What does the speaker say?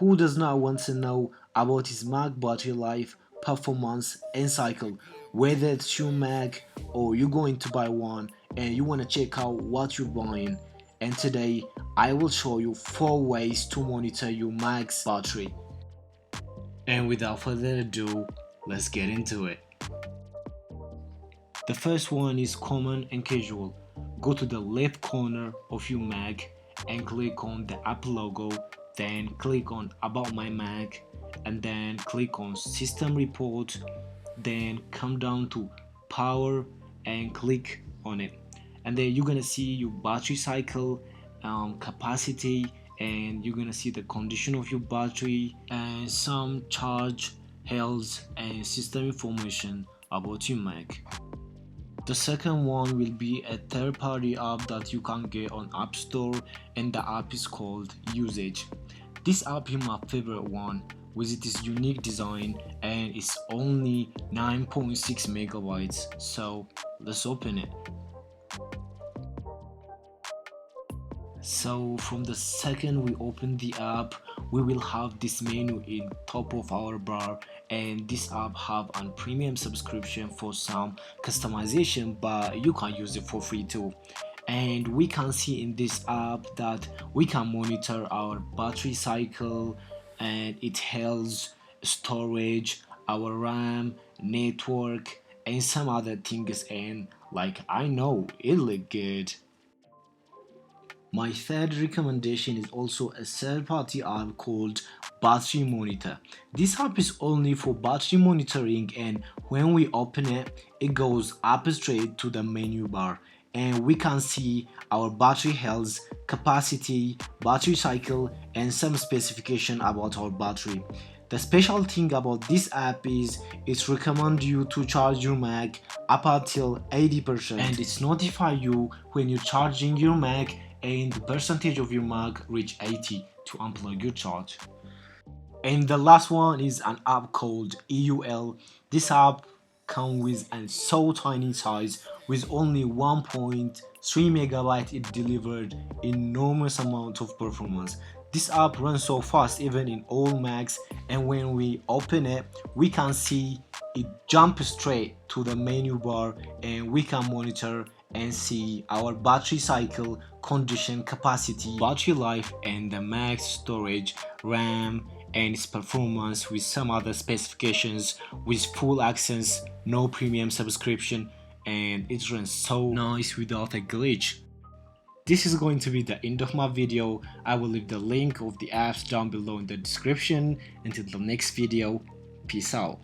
Who does not want to know about his Mac battery life, performance, and cycle? Whether it's your Mac or you're going to buy one and you want to check out what you're buying. And today I will show you 4 ways to monitor your Mac's battery. And without further ado, let's get into it. The first one is common and casual. Go to the left corner of your Mac and click on the app logo, then click on About My Mac, and then click on System Report, then come down to Power and click on it. And then you're gonna see your battery cycle, capacity, and you're gonna see the condition of your battery and some charge, health, and system information about your Mac. The second one will be a third-party app that you can get on App Store, and the app is called Usage. This app is my favorite one with its unique design and it's only 9.6 megabytes. So let's open it. So from the second we open the app, we will have this menu in top of our bar, and this app have a premium subscription for some customization, but you can use it for free too. And we can see in this app that we can monitor our battery cycle and its health, storage, our RAM, network, and some other things, and like I know it look good. My third recommendation is also a third-party app called Battery Monitor. This app is only for battery monitoring, and when we open it, it goes up straight to the menu bar and we can see our battery health, capacity, battery cycle, and some specification about our battery. The special thing about this app is it recommends you to charge your Mac up until 80%, and it's notify you when you're charging your Mac and the percentage of your Mac reach 80 to unplug your charge. And the last one is an app called EUL. This app comes with a so tiny size with only 1.3 megabyte. It delivered enormous amount of performance. This app runs so fast even in old Macs, and when we open it we can see it jump straight to the menu bar and we can monitor and see our battery cycle, condition, capacity, battery life, and the max storage, RAM, and its performance with some other specifications with full access, no premium subscription, and it runs so nice without a glitch. This is going to be the end of my video. I will leave the link of the apps down below in the description. Until the next video, peace out.